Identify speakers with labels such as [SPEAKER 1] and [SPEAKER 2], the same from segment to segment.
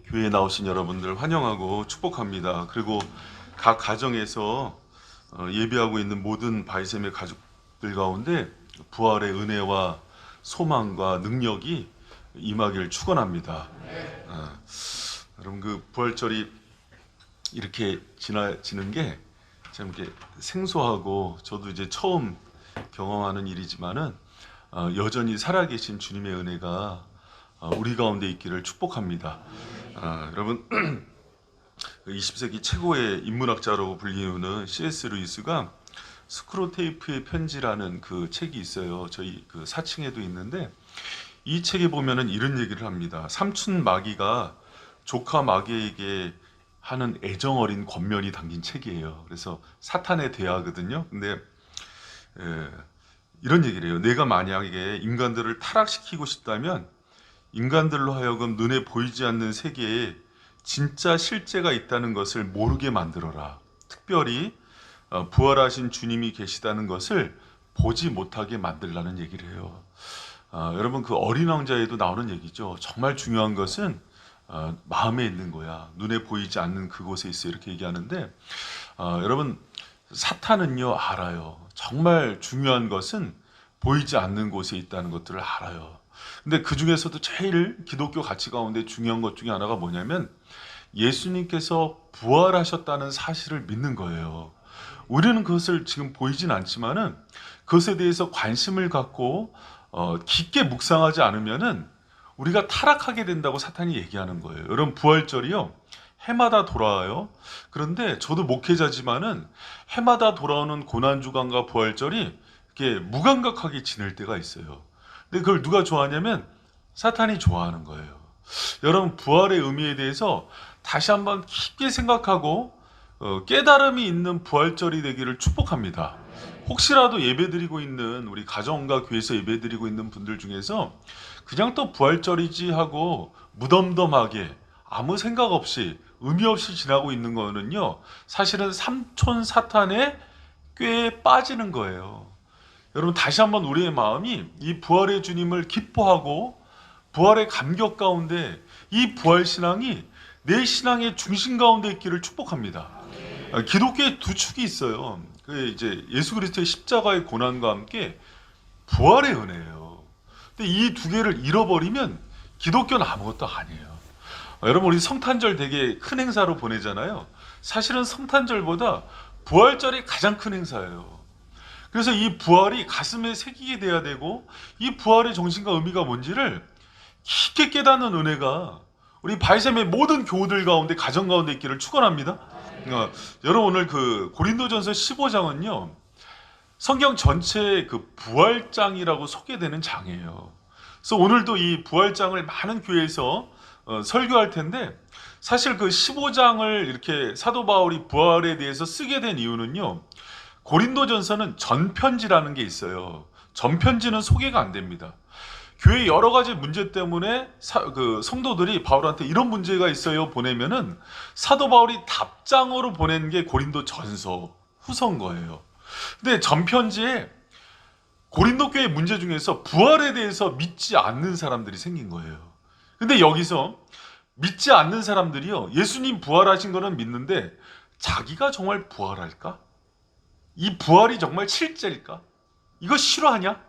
[SPEAKER 1] 교회에 나오신 여러분들 환영하고 축복합니다. 그리고 각 가정에서 예배하고 있는 모든 바이셈의 가족들 가운데 부활의 은혜와 소망과 능력이 임하기를 축원합니다. 여러분 그 부활절이 이렇게 지나지는 게 참 이렇게 생소하고 저도 이제 처음 경험하는 일이지만은 여전히 살아계신 주님의 은혜가 우리 가운데 있기를 축복합니다. 여러분 20세기 최고의 인문학자로 불리우는 C.S. 루이스가 스크로테이프의 편지라는 그 책이 있어요. 저희 그 사층에도 있는데 이 책에 보면은 이런 얘기를 합니다. 삼촌 마귀가 조카 마귀에게 하는 애정 어린 권면이 담긴 책이에요. 그래서 사탄의 대화거든요. 근데 이런 얘기를 해요. 내가 만약에 인간들을 타락시키고 싶다면 인간들로 하여금 눈에 보이지 않는 세계에 진짜 실제가 있다는 것을 모르게 만들어라. 특별히 부활하신 주님이 계시다는 것을 보지 못하게 만들라는 얘기를 해요. 여러분 그 어린 왕자에도 나오는 얘기죠. 정말 중요한 것은 마음에 있는 거야. 눈에 보이지 않는 그곳에 있어. 이렇게 얘기하는데 여러분 사탄은요 알아요. 정말 중요한 것은 보이지 않는 곳에 있다는 것들을 알아요. 근데 그 중에서도 제일 기독교 가치 가운데 중요한 것 중에 하나가 뭐냐면 예수님께서 부활하셨다는 사실을 믿는 거예요. 우리는 그것을 지금 보이진 않지만은 그것에 대해서 관심을 갖고 깊게 묵상하지 않으면은 우리가 타락하게 된다고 사탄이 얘기하는 거예요. 여러분 부활절이요 해마다 돌아와요. 그런데 저도 목회자지만은 해마다 돌아오는 고난주간과 부활절이 이렇게 무감각하게 지낼 때가 있어요. 근데 그걸 누가 좋아하냐면 사탄이 좋아하는 거예요. 여러분 부활의 의미에 대해서 다시 한번 깊게 생각하고 깨달음이 있는 부활절이 되기를 축복합니다. 혹시라도 예배드리고 있는 우리 가정과 교회에서 예배드리고 있는 분들 중에서 그냥 또 부활절이지 하고 무덤덤하게 아무 생각 없이 의미 없이 지나고 있는 거는요 사실은 삼촌 사탄의 꾀에 빠지는 거예요. 여러분 다시 한번 우리의 마음이 이 부활의 주님을 기뻐하고 부활의 감격 가운데 이 부활 신앙이 내 신앙의 중심 가운데 있기를 축복합니다. 기독교에 두 축이 있어요. 그 이제 예수 그리스도의 십자가의 고난과 함께 부활의 은혜예요. 근데 이 두 개를 잃어버리면 기독교는 아무것도 아니에요. 여러분 우리 성탄절 되게 큰 행사로 보내잖아요. 사실은 성탄절보다 부활절이 가장 큰 행사예요. 그래서 이 부활이 가슴에 새기게 돼야 되고 이 부활의 정신과 의미가 뭔지를 깊게 깨닫는 은혜가 우리 바이셈의 모든 교우들 가운데 가정 가운데 있기를 축원합니다. 여러분 오늘 그 고린도전서 15장은요 성경 전체의 그 부활장이라고 소개되는 장이에요. 그래서 오늘도 이 부활장을 많은 교회에서 설교할 텐데 사실 그 15장을 이렇게 사도 바울이 부활에 대해서 쓰게 된 이유는요 고린도전서는 전편지라는 게 있어요. 전편지는 소개가 안 됩니다. 교회 여러 가지 문제 때문에 그 성도들이 바울한테 이런 문제가 있어요 보내면은 사도 바울이 답장으로 보낸 게 고린도전서 후서인 거예요. 근데 전편지에 고린도 교회 문제 중에서 부활에 대해서 믿지 않는 사람들이 생긴 거예요. 근데 여기서 믿지 않는 사람들이요 예수님 부활하신 거는 믿는데 자기가 정말 부활할까? 이 부활이 정말 실제일까? 이거 실화냐?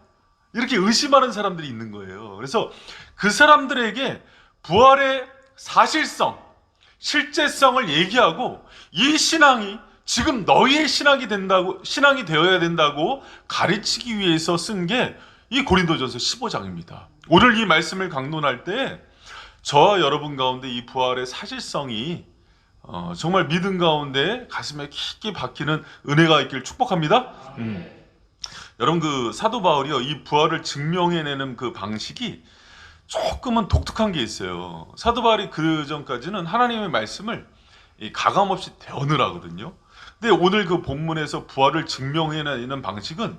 [SPEAKER 1] 이렇게 의심하는 사람들이 있는 거예요. 그래서 그 사람들에게 부활의 사실성, 실제성을 얘기하고 이 신앙이 지금 너희의 신앙이 되어야 된다고 가르치기 위해서 쓴 게 이 고린도전서 15장입니다. 오늘 이 말씀을 강론할 때 저와 여러분 가운데 이 부활의 사실성이 정말 믿음 가운데 가슴에 깊게 박히는 은혜가 있기를 축복합니다. 여러분 그 사도 바울이요 이 부활을 증명해내는 그 방식이 조금은 독특한 게 있어요. 사도 바울이 그 전까지는 하나님의 말씀을 가감없이 대언을 하거든요. 근데 오늘 그 본문에서 부활을 증명해내는 방식은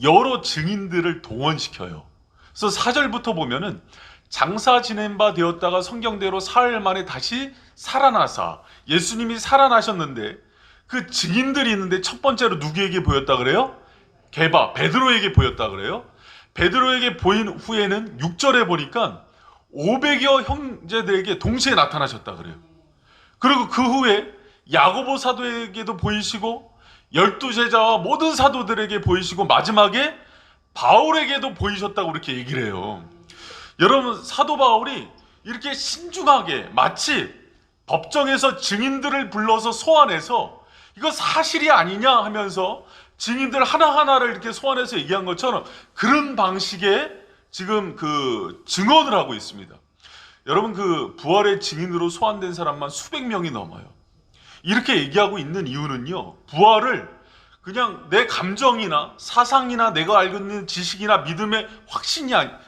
[SPEAKER 1] 여러 증인들을 동원시켜요. 그래서 4절부터 보면은 장사 지낸 바 되었다가 성경대로 사흘 만에 다시 살아나사 예수님이 살아나셨는데 그 증인들이 있는데 첫 번째로 누구에게 보였다 그래요? 베드로에게 보였다 그래요. 베드로에게 보인 후에는 6절에 보니까 500여 형제들에게 동시에 나타나셨다 그래요. 그리고 그 후에 야고보 사도에게도 보이시고 12제자와 모든 사도들에게 보이시고 마지막에 바울에게도 보이셨다고 이렇게 얘기를 해요. 여러분, 사도 바울이 이렇게 신중하게 마치 법정에서 증인들을 불러서 소환해서 이거 사실이 아니냐 하면서 증인들 하나하나를 이렇게 소환해서 얘기한 것처럼 그런 방식의 지금 그 증언을 하고 있습니다. 여러분, 그 부활의 증인으로 소환된 사람만 수백 명이 넘어요. 이렇게 얘기하고 있는 이유는요, 부활을 그냥 내 감정이나 사상이나 내가 알고 있는 지식이나 믿음의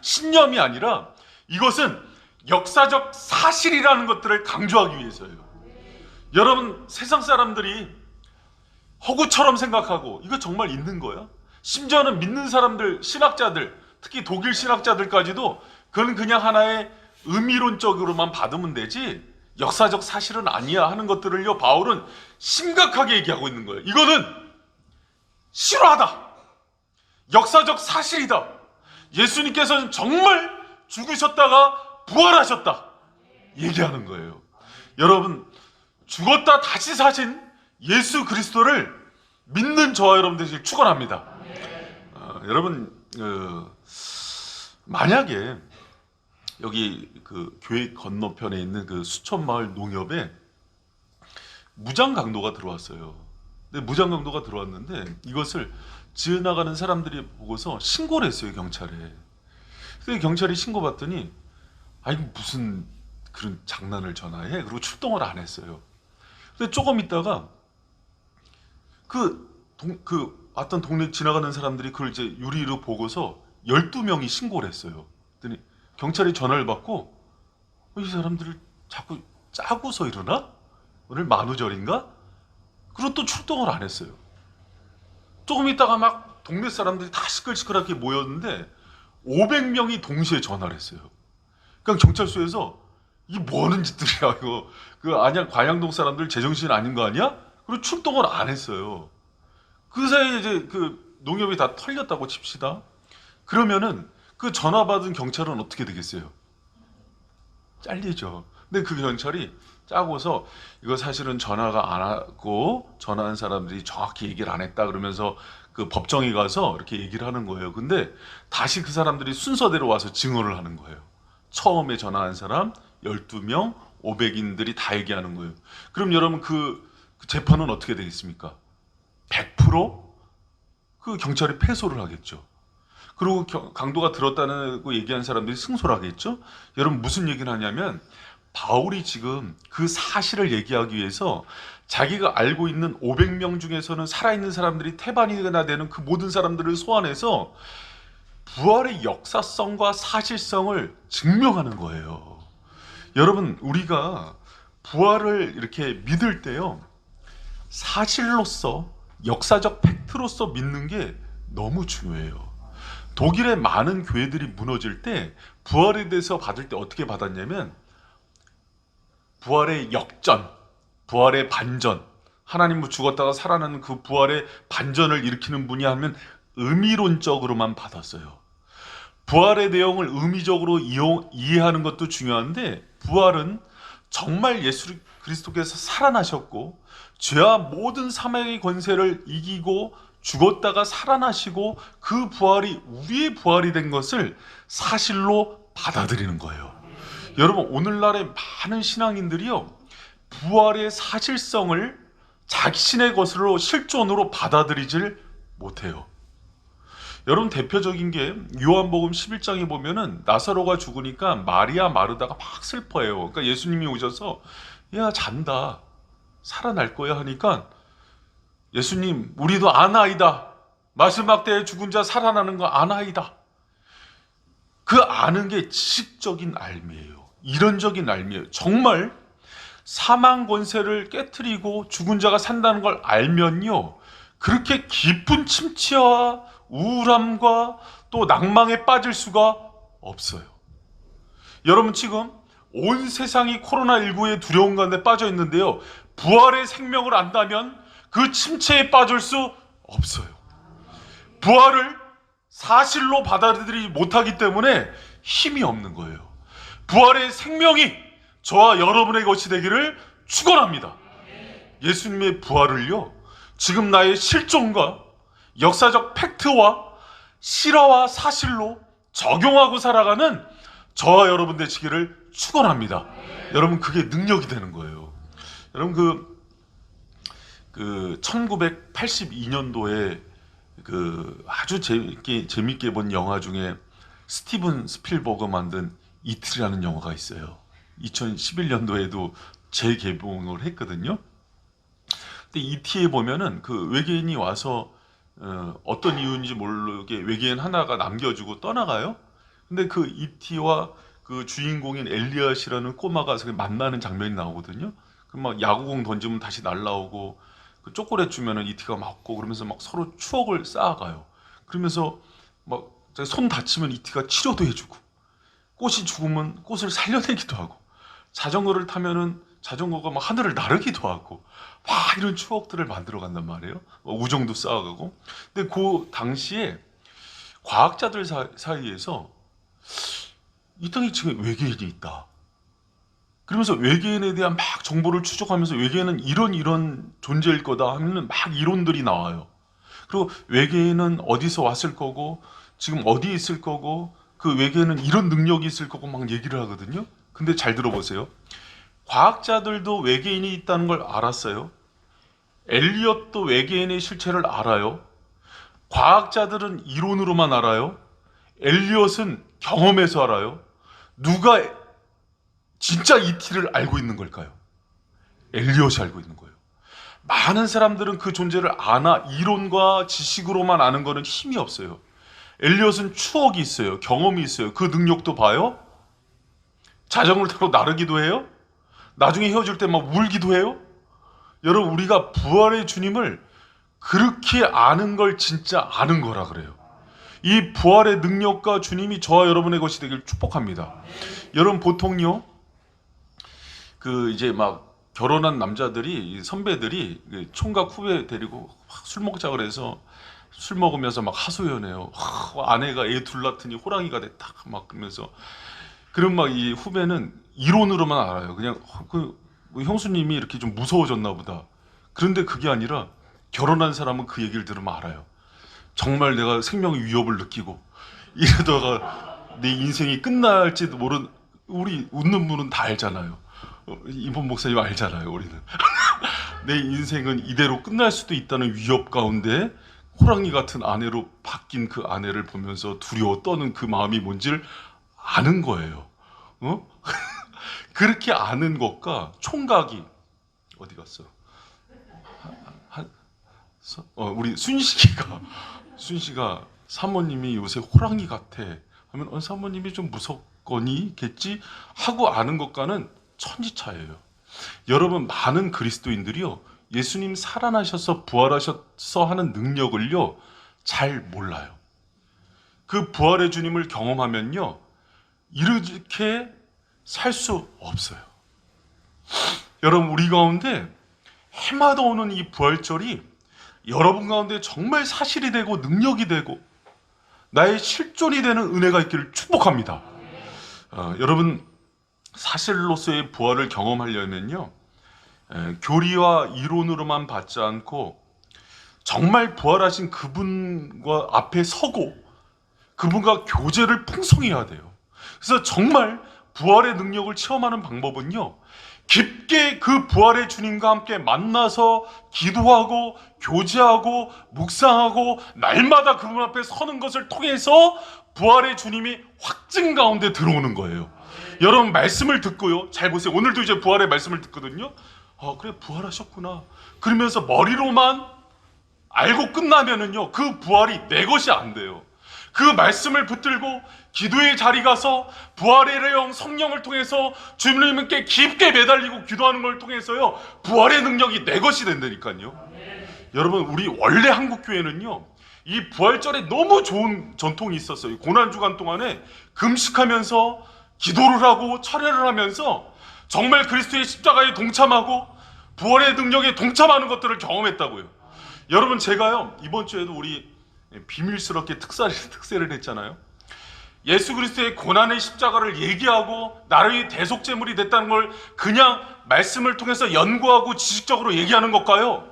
[SPEAKER 1] 신념이 아니라 이것은 역사적 사실이라는 것들을 강조하기 위해서예요. 여러분, 세상 사람들이 허구처럼 생각하고 이거 정말 있는 거야? 심지어는 믿는 사람들, 신학자들, 특히 독일 신학자들까지도 그건 그냥 하나의 의미론적으로만 받으면 되지 역사적 사실은 아니야 하는 것들을요, 바울은 심각하게 얘기하고 있는 거예요. 이거는 실화다. 역사적 사실이다. 예수님께서는 정말 죽으셨다가 부활하셨다. 얘기하는 거예요. 여러분, 죽었다 다시 사신 예수 그리스도를 믿는 저와 여러분들이 축원합니다. 여러분, 만약에 여기 그 교회 건너편에 있는 그 수천마을 농협에 무장 강도가 들어왔어요. 근데 무장 강도가 들어왔는데 이것을 지나가는 사람들이 보고서 신고를 했어요, 경찰에. 근데 경찰이 신고받더니 아니 무슨 그런 장난을 전화해? 그리고 출동을 안 했어요. 근데 조금 있다가 어떤 동네 지나가는 사람들이 그걸 이제 유리로 보고서 12명이 신고를 했어요. 그랬더니 경찰이 전화를 받고 이 사람들을 자꾸 짜고서 이러나? 오늘 만우절인가? 그리고 또 출동을 안 했어요. 조금 있다가 막 동네 사람들이 다 시끌시끌하게 모였는데 500명이 동시에 전화를 했어요. 그러니까 경찰서에서 이게 뭐 하는 짓들이야 이거. 광양동 사람들 제정신 아닌 거 아니야? 그리고 출동을 안 했어요. 그 사이에 이제 그 농협이 다 털렸다고 칩시다. 그러면은 그 전화 받은 경찰은 어떻게 되겠어요? 잘리죠. 근데 그 경찰이 짜고서 이거 사실은 전화가 안 하고 전화한 사람들이 정확히 얘기를 안 했다 그러면서 그 법정에 가서 이렇게 얘기를 하는 거예요. 근데 다시 그 사람들이 순서대로 와서 증언을 하는 거예요. 처음에 전화한 사람 12명, 500인들이 다 얘기하는 거예요. 그럼 여러분 그 재판은 어떻게 되겠습니까? 100%그 경찰이 패소를 하겠죠. 그리고 강도가 들었다고 얘기한 사람들이 승소를 하겠죠. 여러분 무슨 얘기를 하냐면 바울이 지금 그 사실을 얘기하기 위해서 자기가 알고 있는 500명 중에서는 살아있는 사람들이 태반이나 되는 그 모든 사람들을 소환해서 부활의 역사성과 사실성을 증명하는 거예요. 여러분, 우리가 부활을 이렇게 믿을 때요, 사실로서 역사적 팩트로서 믿는 게 너무 중요해요. 독일의 많은 교회들이 무너질 때 부활에 대해서 받을 때 어떻게 받았냐면 부활의 역전, 부활의 반전, 하나님은 죽었다가 살아나는 그 부활의 반전을 일으키는 분이 하면 의미론적으로만 받았어요. 부활의 내용을 의미적으로 이해하는 것도 중요한데 부활은 정말 예수 그리스도께서 살아나셨고 죄와 모든 사망의 권세를 이기고 죽었다가 살아나시고 그 부활이 우리의 부활이 된 것을 사실로 받아들이는 거예요. 여러분, 오늘날의 많은 신앙인들이요, 부활의 사실성을 자신의 것으로 실존으로 받아들이질 못해요. 여러분, 대표적인 게 요한복음 11장에 보면은 나사로가 죽으니까 마리아 마르다가 막 슬퍼해요. 그러니까 예수님이 오셔서 야 잔다, 살아날 거야 하니까 예수님, 우리도 아나이다, 마지막 때에 죽은 자 살아나는 거 아나이다. 그 아는 게 지식적인 알미예요. 이론적인 알미예요. 정말 사망 권세를 깨트리고 죽은 자가 산다는 걸 알면요, 그렇게 깊은 침체와 우울함과 또 낭망에 빠질 수가 없어요. 여러분, 지금 온 세상이 코로나19의 두려움 가운데 빠져 있는데요, 부활의 생명을 안다면 그 침체에 빠질 수 없어요. 부활을 사실로 받아들이지 못하기 때문에 힘이 없는 거예요. 부활의 생명이 저와 여러분의 것이 되기를 축원합니다. 예수님의 부활을요, 지금 나의 실존과 역사적 팩트와 실화와 사실로 적용하고 살아가는 저와 여러분 되시기를 축원합니다. 여러분, 그게 능력이 되는 거예요. 여러분, 1982년도에 아주 재밌게 본 영화 중에 스티븐 스필버그 만든 이틀이라는 영화가 있어요. 2011년도에도 재개봉을 했거든요. 근데 이티에 보면은 그 외계인이 와서 어떤 이유인지 모르게 외계인 하나가 남겨주고 떠나가요. 근데 그 이티와 그 주인공인 엘리엇이라는 꼬마가 만나는 장면이 나오거든요. 그럼 막 야구공 던지면 다시 날라오고, 그 초콜릿 주면은 이티가 맞고, 그러면서 막 서로 추억을 쌓아가요. 그러면서 막 손 다치면 이티가 치료도 해주고, 꽃이 죽으면 꽃을 살려내기도 하고, 자전거를 타면은 자전거가 막 하늘을 나르기도 하고, 막 이런 추억들을 만들어 간단 말이에요. 우정도 쌓아가고. 근데 그 당시에 과학자들 사이에서 이 땅에 지금 외계인이 있다, 그러면서 외계인에 대한 막 정보를 추적하면서 외계인은 이런 존재일 거다 하면은 막 이론들이 나와요. 그리고 외계인은 어디서 왔을 거고, 지금 어디에 있을 거고, 그 외계인은 이런 능력이 있을 거고 막 얘기를 하거든요. 근데 잘 들어보세요. 과학자들도 외계인이 있다는 걸 알았어요. 엘리엇도 외계인의 실체를 알아요. 과학자들은 이론으로만 알아요. 엘리엇은 경험해서 알아요. 누가 진짜 이티를 알고 있는 걸까요? 엘리엇이 알고 있는 거예요. 많은 사람들은 그 존재를 아나 이론과 지식으로만 아는 거는 힘이 없어요. 엘리엇은 추억이 있어요. 경험이 있어요. 그 능력도 봐요. 자전거를 타고 나르기도 해요. 나중에 헤어질 때 막 울기도 해요. 여러분, 우리가 부활의 주님을 그렇게 아는 걸 진짜 아는 거라 그래요. 이 부활의 능력과 주님이 저와 여러분의 것이 되길 축복합니다. 여러분, 보통요, 이제 막 결혼한 남자들이, 선배들이 총각 후배 데리고 술 먹자 그래서 술 먹으면서 막 하소연해요. 아내가 애 둘 낳더니 호랑이가 됐다 막 그러면서. 그럼 막 이 후배는 이론으로만 알아요. 그냥 형수님이 이렇게 좀 무서워졌나 보다. 그런데 그게 아니라 결혼한 사람은 그 얘기를 들으면 알아요. 정말 내가 생명의 위협을 느끼고 이러다가 내 인생이 끝날지도 모르는, 우리 웃는 분은 다 알잖아요. 이번 목사님 알잖아요. 우리는 내 인생은 이대로 끝날 수도 있다는 위협 가운데 호랑이 같은 아내로 바뀐 그 아내를 보면서 두려워 떠는 그 마음이 뭔지를 아는 거예요. 그렇게 아는 것과 총각이 어디 갔어? 우리 순식이가 사모님이 요새 호랑이 같아 하면 사모님이 좀 무섭거니겠지 하고 아는 것과는 천지차이예요. 여러분, 많은 그리스도인들이요, 예수님 살아나셔서 부활하셔서 하는 능력을요 잘 몰라요. 그 부활의 주님을 경험하면요 이렇게 살 수 없어요. 여러분, 우리 가운데 해마다 오는 이 부활절이 여러분 가운데 정말 사실이 되고 능력이 되고 나의 실존이 되는 은혜가 있기를 축복합니다. 여러분, 사실로서의 부활을 경험하려면요, 교리와 이론으로만 받지 않고 정말 부활하신 그분과 앞에 서고 그분과 교제를 풍성해야 돼요. 그래서 정말 부활의 능력을 체험하는 방법은요, 깊게 그 부활의 주님과 함께 만나서 기도하고 교제하고 묵상하고 날마다 그분 앞에 서는 것을 통해서 부활의 주님이 확증 가운데 들어오는 거예요. 여러분, 말씀을 듣고요, 잘 보세요. 오늘도 이제 부활의 말씀을 듣거든요. 그래, 부활하셨구나 그러면서 머리로만 알고 끝나면은요, 그 부활이 내 것이 안 돼요. 그 말씀을 붙들고 기도의 자리 가서 부활의 영 성령을 통해서 주님께 깊게 매달리고 기도하는 걸 통해서요, 부활의 능력이 내 것이 된다니까요. 여러분, 우리 원래 한국교회는요, 이 부활절에 너무 좋은 전통이 있었어요. 고난주간 동안에 금식하면서 기도를 하고 철회를 하면서 정말 그리스도의 십자가에 동참하고 부활의 능력에 동참하는 것들을 경험했다고요. 여러분, 제가요, 이번 주에도 우리 비밀스럽게 특세를 했잖아요. 예수 그리스도의 고난의 십자가를 얘기하고 나를 위해 대속제물이 됐다는 걸 그냥 말씀을 통해서 연구하고 지식적으로 얘기하는 것과요,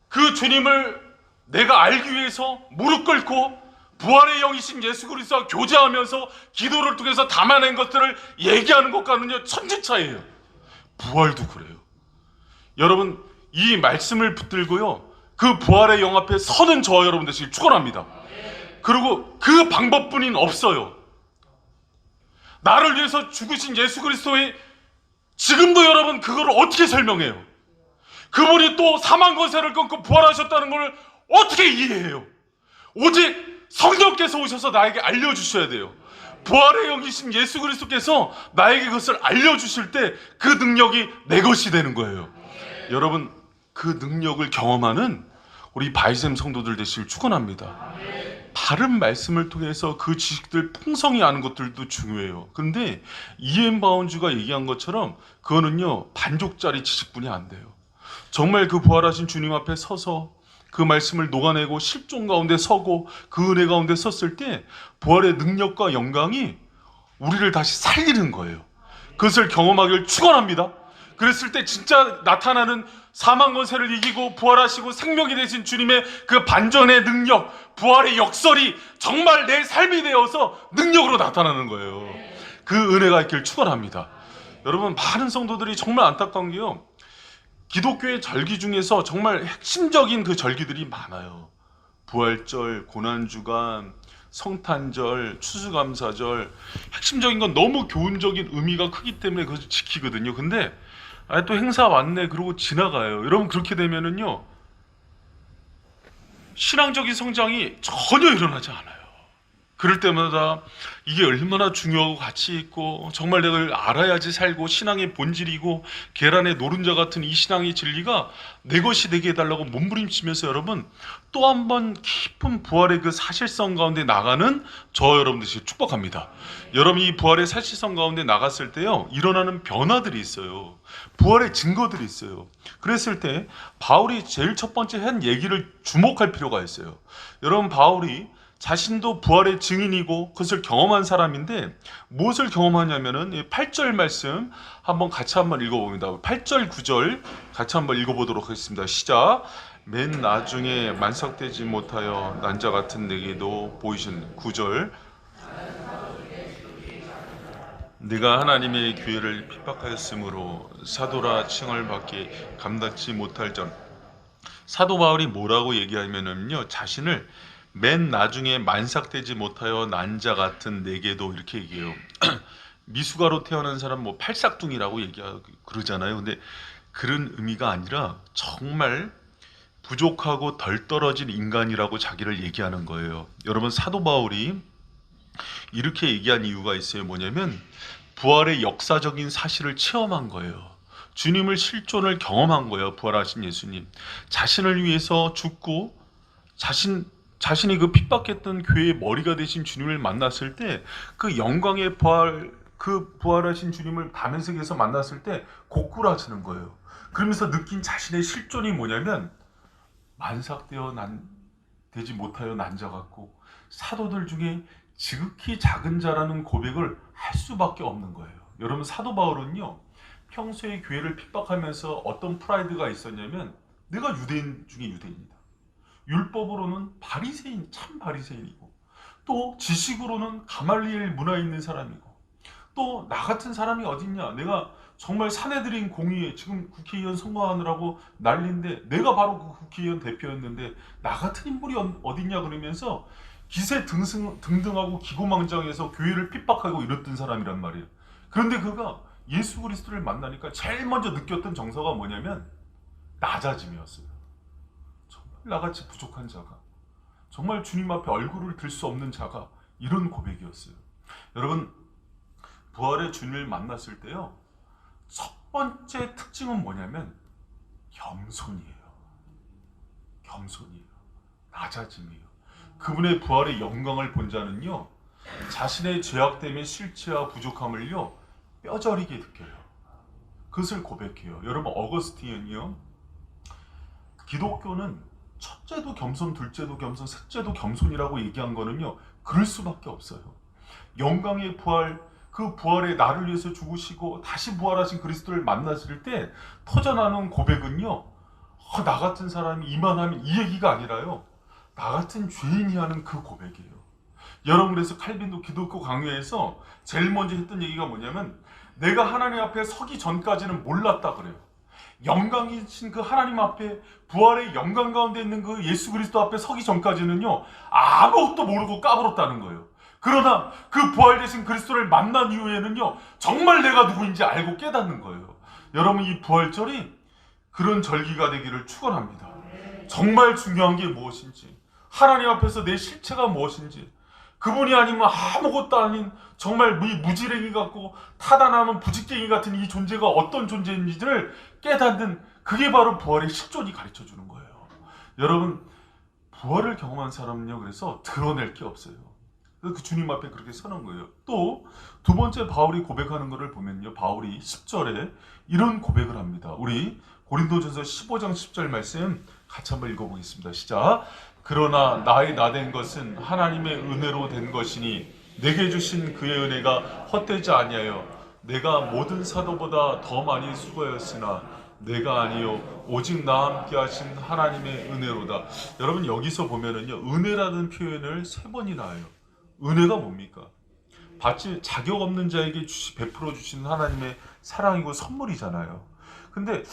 [SPEAKER 1] 그 주님을 내가 알기 위해서 무릎 꿇고 부활의 영이신 예수 그리스도와 교제하면서 기도를 통해서 담아낸 것들을 얘기하는 것과는요 천지 차이예요. 부활도 그래요. 여러분, 이 말씀을 붙들고요 그 부활의 영 앞에 서는 저와 여러분 되시길 축원합니다. 그리고 그 방법뿐인 없어요. 나를 위해서 죽으신 예수 그리스도의, 지금도 여러분 그걸 어떻게 설명해요? 그분이 또 사망 권세를 끊고 부활하셨다는 걸 어떻게 이해해요? 오직 성령께서 오셔서 나에게 알려주셔야 돼요. 부활의 영이신 예수 그리스도께서 나에게 그것을 알려주실 때 그 능력이 내 것이 되는 거예요. 여러분, 그 능력을 경험하는 우리 바이샘 성도들 되시길 축원합니다. 다른 말씀을 통해서 그 지식들 풍성히 아는 것들도 중요해요. 그런데 이엠 바운즈가 얘기한 것처럼 그거는요 반쪽짜리 지식뿐이 안 돼요. 정말 그 부활하신 주님 앞에 서서 그 말씀을 녹아내고 실존 가운데 서고 그 은혜 가운데 섰을 때 부활의 능력과 영광이 우리를 다시 살리는 거예요. 그것을 경험하기를 축원합니다. 그랬을 때 진짜 나타나는 사망 권세를 이기고 부활하시고 생명이 되신 주님의 그 반전의 능력, 부활의 역설이 정말 내 삶이 되어서 능력으로 나타나는 거예요. 그 은혜가 있길 축원합니다. 여러분, 많은 성도들이 정말 안타까운 게요, 기독교의 절기 중에서 정말 핵심적인 그 절기들이 많아요. 부활절, 고난주간, 성탄절, 추수감사절, 핵심적인 건 너무 교훈적인 의미가 크기 때문에 그것을 지키거든요. 근데 또 행사 왔네 그러고 지나가요. 여러분, 그렇게 되면은요 신앙적인 성장이 전혀 일어나지 않아요. 그럴 때마다 이게 얼마나 중요하고 가치 있고 정말 내가 알아야지 살고 신앙의 본질이고 계란의 노른자 같은 이 신앙의 진리가 내 것이 되게 해달라고 몸부림치면서 여러분 또 한 번 깊은 부활의 그 사실성 가운데 나가는 저 여러분들이 축복합니다. 여러분, 이 부활의 사실성 가운데 나갔을 때요 일어나는 변화들이 있어요. 부활의 증거들이 있어요. 그랬을 때 바울이 제일 첫 번째 한 얘기를 주목할 필요가 있어요. 여러분, 바울이 자신도 부활의 증인이고 그것을 경험한 사람인데 무엇을 경험하냐면은 8절 말씀 같이 한번 읽어봅니다. 8절 9절 같이 한번 읽어보도록 하겠습니다. 시작. 맨 나중에 만삭되지 못하여 난자 같은 내게도 보이신 9절. 네가 하나님의 교회를 핍박하였으므로 사도라 칭을 받기 감당치 못할 전. 사도 바울이 뭐라고 얘기하면은요 자신을 맨 나중에 만삭되지 못하여 난자 같은 내게도 이렇게 얘기해요. 미숙아로 태어난 사람 뭐 팔싹둥이라고 얘기하고 그러잖아요. 근데 그런 의미가 아니라 정말 부족하고 덜 떨어진 인간이라고 자기를 얘기하는 거예요. 여러분, 사도 바울이 이렇게 얘기한 이유가 있어요. 뭐냐면 부활의 역사적인 사실을 체험한 거예요. 주님을 실존을 경험한 거예요. 부활하신 예수님 자신을 위해서 죽고 자신이 그 핍박했던 교회의 머리가 되신 주님을 만났을 때 그 영광의 부활하신 주님을 다른 세계에서 만났을 때 고꾸라지는 거예요. 그러면서 느낀 자신의 실존이 뭐냐면 되지 못하여 난자 같고 사도들 중에 지극히 작은 자라는 고백을 할 수밖에 없는 거예요. 여러분, 사도 바울은요 평소에 교회를 핍박하면서 어떤 프라이드가 있었냐면 내가 유대인 중에 유대인이다. 율법으로는 참 바리새인이고 또 지식으로는 가말리엘 문화에 있는 사람이고 또 나 같은 사람이 어딨냐, 내가 정말 사내들인 공의회 지금 국회의원 선거하느라고 난리인데 내가 바로 그 국회의원 대표였는데 나 같은 인물이 어딨냐 그러면서 기세 등등하고 기고망장해서 교회를 핍박하고 이랬던 사람이란 말이에요. 그런데 그가 예수 그리스도를 만나니까 제일 먼저 느꼈던 정서가 뭐냐면 낮아짐이었어요. 나같이 부족한 자가, 정말 주님 앞에 얼굴을 들 수 없는 자가, 이런 고백이었어요. 여러분, 부활의 주님을 만났을 때요 첫 번째 특징은 뭐냐면 겸손이에요. 낮아짐이에요. 그분의 부활의 영광을 본 자는요 자신의 죄악됨의 실체와 부족함을요 뼈저리게 느껴요. 그것을 고백해요. 여러분, 어거스틴이요 기독교는 첫째도 겸손, 둘째도 겸손, 셋째도 겸손이라고 얘기한 거는요 그럴 수밖에 없어요. 영광의 부활, 그 부활에 나를 위해서 죽으시고 다시 부활하신 그리스도를 만났을 때 터져나오는 고백은요, 나 같은 사람이 이만하면 이 얘기가 아니라요, 나 같은 죄인이 하는 그 고백이에요. 여러분, 그래서 칼빈도 기독교 강요에서 제일 먼저 했던 얘기가 뭐냐면, 내가 하나님 앞에 서기 전까지는 몰랐다 그래요. 영광이신 그 하나님 앞에, 부활의 영광 가운데 있는 그 예수 그리스도 앞에 서기 전까지는요, 아무것도 모르고 까불었다는 거예요. 그러나 그 부활되신 그리스도를 만난 이후에는요, 정말 내가 누구인지 알고 깨닫는 거예요. 여러분, 이 부활절이 그런 절기가 되기를 축원합니다. 정말 중요한 게 무엇인지, 하나님 앞에서 내 실체가 무엇인지, 그분이 아니면 아무것도 아닌 정말 무지랭이 같고 타다남은 부직갱이 같은 이 존재가 어떤 존재인지를 깨닫는, 그게 바로 부활의 실존이 가르쳐주는 거예요. 여러분, 부활을 경험한 사람은요, 그래서 드러낼 게 없어요. 그 주님 앞에 그렇게 서는 거예요. 또 두 번째 바울이 고백하는 것을 보면요, 바울이 10절에 이런 고백을 합니다. 우리 고린도전서 15장 10절 말씀 같이 한번 읽어보겠습니다. 시작. 그러나 나의 나된 것은 하나님의 은혜로 된 것이니 내게 주신 그의 은혜가 헛되지 아니하여 내가 모든 사도보다 더 많이 수고하였으나 내가 아니요 오직 나와 함께 하신 하나님의 은혜로다. 여러분, 여기서 보면은요, 은혜라는 표현을 3번이나 해요. 은혜가 뭡니까? 받지 자격 없는 자에게 베풀어 주시는 하나님의 사랑이고 선물이잖아요. 근데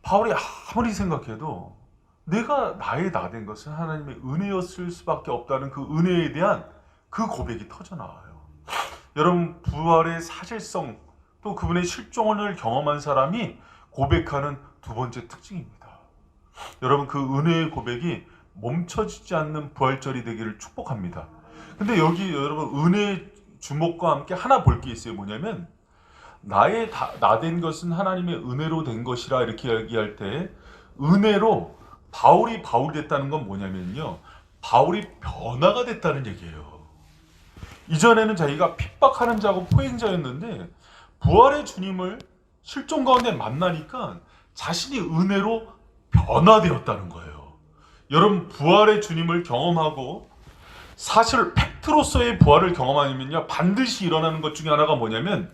[SPEAKER 1] 바울이 아무리 생각해도 내가 나의 나된 것은 하나님의 은혜였을 수밖에 없다는 그 은혜에 대한 그 고백이 터져나와요. 여러분, 부활의 사실성, 또 그분의 실존을 경험한 사람이 고백하는 두 번째 특징입니다. 여러분, 그 은혜의 고백이 멈춰지지 않는 부활절이 되기를 축복합니다. 근데 여기 여러분, 은혜의 주목과 함께 하나 볼 게 있어요. 뭐냐면, 나의 나된 것은 하나님의 은혜로 된 것이라 이렇게 얘기할 때, 은혜로 바울이 됐다는 건 뭐냐면요, 바울이 변화가 됐다는 얘기예요. 이전에는 자기가 핍박하는 자고 포행자였는데 부활의 주님을 실존 가운데 만나니까 자신이 은혜로 변화되었다는 거예요. 여러분, 부활의 주님을 경험하고 사실 팩트로서의 부활을 경험하면요, 반드시 일어나는 것 중에 하나가 뭐냐면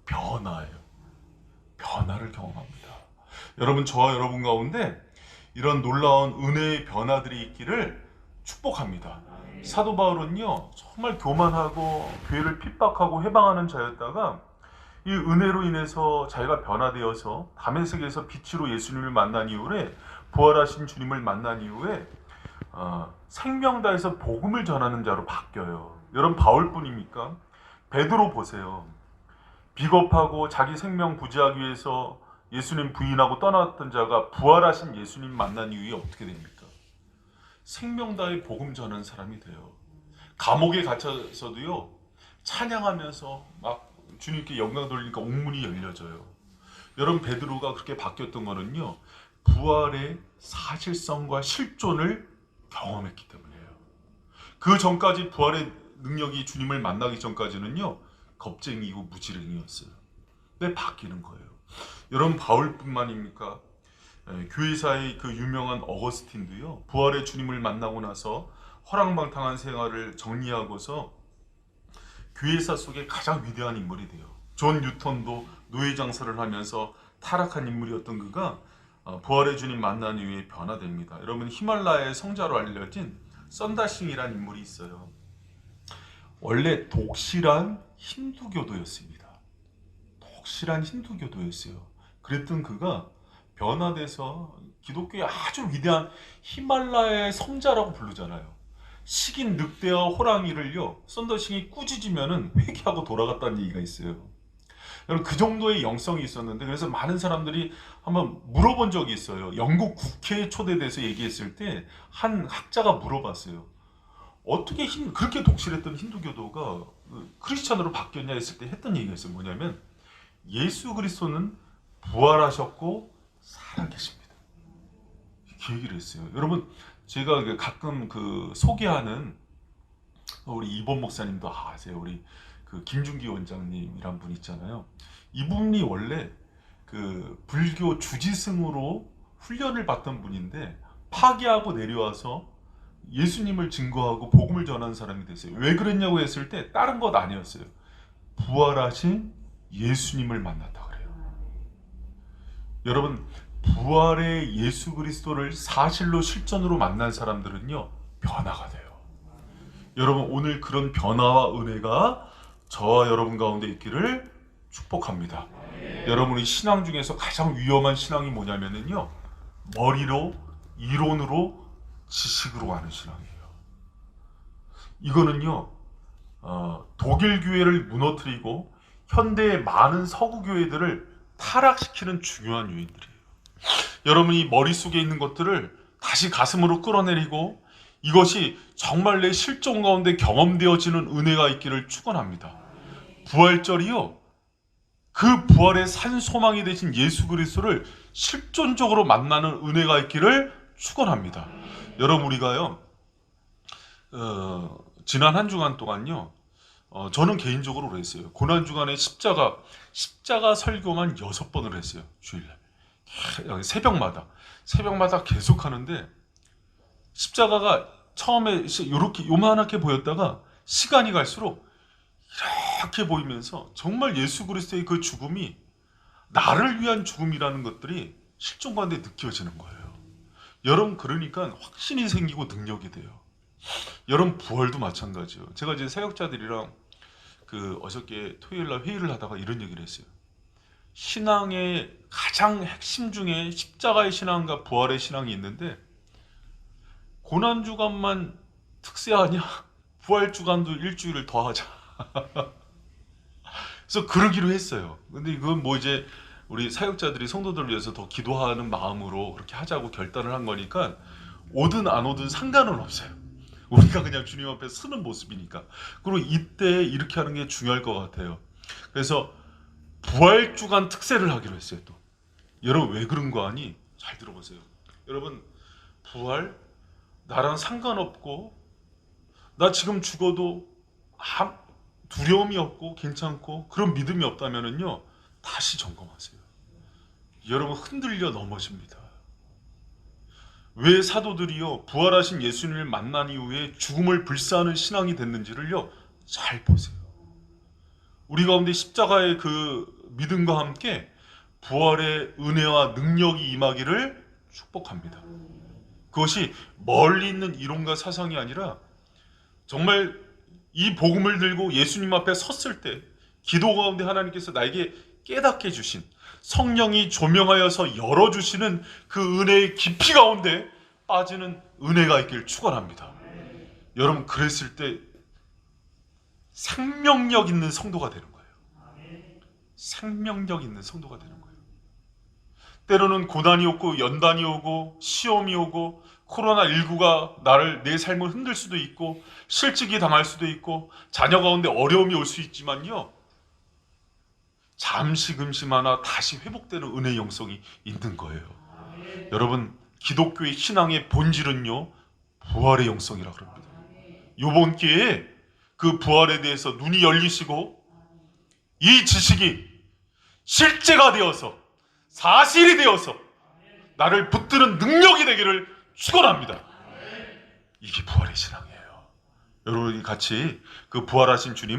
[SPEAKER 1] 변화예요. 변화를 경험합니다. 여러분, 저와 여러분 가운데 이런 놀라운 은혜의 변화들이 있기를 축복합니다. 사도 바울은요, 정말 교만하고 교회를 핍박하고 해방하는 자였다가 이 은혜로 인해서 자기가 변화되어서 다메섹에서 빛으로 예수님을 만난 이후에, 부활하신 주님을 만난 이후에 생명 다해서 복음을 전하는 자로 바뀌어요. 여러분, 바울뿐입니까? 베드로 보세요. 비겁하고 자기 생명 부지하기 위해서 예수님 부인하고 떠났던 자가 부활하신 예수님 만난 이후에 어떻게 됩니까? 생명 다해 복음 전하는 사람이 돼요. 감옥에 갇혀서도요, 찬양하면서 막 주님께 영광 돌리니까 옥문이 열려져요. 여러분, 베드로가 그렇게 바뀌었던 거는요, 부활의 사실성과 실존을 경험했기 때문이에요. 그 전까지 부활의 능력이 주님을 만나기 전까지는요, 겁쟁이고 무지랭이였어요. 근데 바뀌는 거예요. 여러분, 바울뿐만입니까? 교회사의 그 유명한 어거스틴도요, 부활의 주님을 만나고 나서 허랑방탕한 생활을 정리하고서 교회사 속에 가장 위대한 인물이 돼요. 존 뉴턴도 노예 장사를 하면서 타락한 인물이었던 그가 부활의 주님 만난 이후에 변화됩니다. 여러분, 히말라야의 성자로 알려진 썬다싱이라는 인물이 있어요. 원래 독실한 힌두교도였습니다. 독실한 힌두교도였어요. 그랬던 그가 변화돼서 기독교의 아주 위대한 히말라야의 성자라고 부르잖아요. 식인 늑대와 호랑이를요, 썬더싱이 꾸짖으면은 회개하고 돌아갔다는 얘기가 있어요. 여러분, 그 정도의 영성이 있었는데, 그래서 많은 사람들이 한번 물어본 적이 있어요. 영국 국회에 초대돼서 얘기했을 때 한 학자가 물어봤어요. 어떻게 그렇게 독실했던 힌두교도가 크리스찬으로 바뀌었냐 했을 때 했던 얘기가 있어요. 뭐냐면, 예수 그리스도는 부활하셨고 살아계십니다. 이렇게 얘기를 했어요. 여러분, 제가 가끔 소개하는 우리 이본 목사님도 아세요. 우리 김준기 원장님이란 분 있잖아요. 이분이 원래 불교 주지승으로 훈련을 받던 분인데 파기하고 내려와서 예수님을 증거하고 복음을 전하는 사람이 됐어요. 왜 그랬냐고 했을 때 다른 것 아니었어요. 부활하신 예수님을 만났다 그래요. 여러분, 부활의 예수 그리스도를 사실로 실전으로 만난 사람들은요, 변화가 돼요. 여러분, 오늘 그런 변화와 은혜가 저와 여러분 가운데 있기를 축복합니다. 여러분의 신앙 중에서 가장 위험한 신앙이 뭐냐면요, 머리로, 이론으로, 지식으로 가는 신앙이에요. 이거는요, 독일 교회를 무너뜨리고 현대의 많은 서구 교회들을 타락시키는 중요한 요인들이에요. 여러분이 머릿속에 있는 것들을 다시 가슴으로 끌어내리고 이것이 정말 내 실존 가운데 경험되어지는 은혜가 있기를 축원합니다. 부활절이요, 그 부활의 산 소망이 되신 예수 그리스도를 실존적으로 만나는 은혜가 있기를 축원합니다. 여러분, 우리가요, 지난 한 주간 동안요, 저는 개인적으로 그랬어요. 고난 주간에 십자가 설교만 6번을 했어요. 주일날 새벽마다 계속 하는데, 십자가가 처음에 이렇게 요만하게 보였다가 시간이 갈수록 이렇게 보이면서 정말 예수 그리스도의 그 죽음이 나를 위한 죽음이라는 것들이 실존 가운데 느껴지는 거예요. 여러분, 그러니까 확신이 생기고 능력이 돼요. 여러분, 부활도 마찬가지예요. 제가 이제 사역자들이랑 어저께 토요일날 회의를 하다가 이런 얘기를 했어요. 신앙의 가장 핵심 중에 십자가의 신앙과 부활의 신앙이 있는데, 고난주간만 특세하냐? 부활주간도 일주일을 더 하자. 그래서 그러기로 했어요. 근데 이건 뭐 이제 우리 사역자들이 성도들을 위해서 더 기도하는 마음으로 그렇게 하자고 결단을 한 거니까 오든 안 오든 상관은 없어요. 우리가 그냥 주님 앞에 서는 모습이니까. 그리고 이때 이렇게 하는 게 중요할 것 같아요. 그래서 부활주간 특세를 하기로 했어요. 또 여러분, 왜 그런 거 아니? 잘 들어보세요. 여러분, 부활 나랑 상관없고 나 지금 죽어도 두려움이 없고 괜찮고 그런 믿음이 없다면은요, 다시 점검하세요. 여러분, 흔들려 넘어집니다. 왜 사도들이요, 부활하신 예수님을 만난 이후에 죽음을 불사하는 신앙이 됐는지를요, 잘 보세요. 우리 가운데 십자가의 그 믿음과 함께 부활의 은혜와 능력이 임하기를 축복합니다. 그것이 멀리 있는 이론과 사상이 아니라 정말 이 복음을 들고 예수님 앞에 섰을 때 기도 가운데 하나님께서 나에게 깨닫게 해주신, 성령이 조명하여서 열어주시는 그 은혜의 깊이 가운데 빠지는 은혜가 있길 축원합니다. 여러분, 그랬을 때 생명력 있는 성도가 되는 거예요. 생명력 있는 성도가 되는 거예요. 때로는 고난이 오고 연단이 오고 시험이 오고 코로나19가 내 삶을 흔들 수도 있고 실직이 당할 수도 있고 자녀 가운데 어려움이 올 수 있지만요, 잠시 금심하나 다시 회복되는 은혜의 영성이 있는 거예요. 여러분, 기독교의 신앙의 본질은요, 부활의 영성이라고 합니다. 이번 기회에 그 부활에 대해서 눈이 열리시고 이 지식이 실제가 되어서 사실이 되어서 나를 붙드는 능력이 되기를 축원합니다. 이게 부활의 신앙이에요. 여러분이 같이 그 부활하신 주님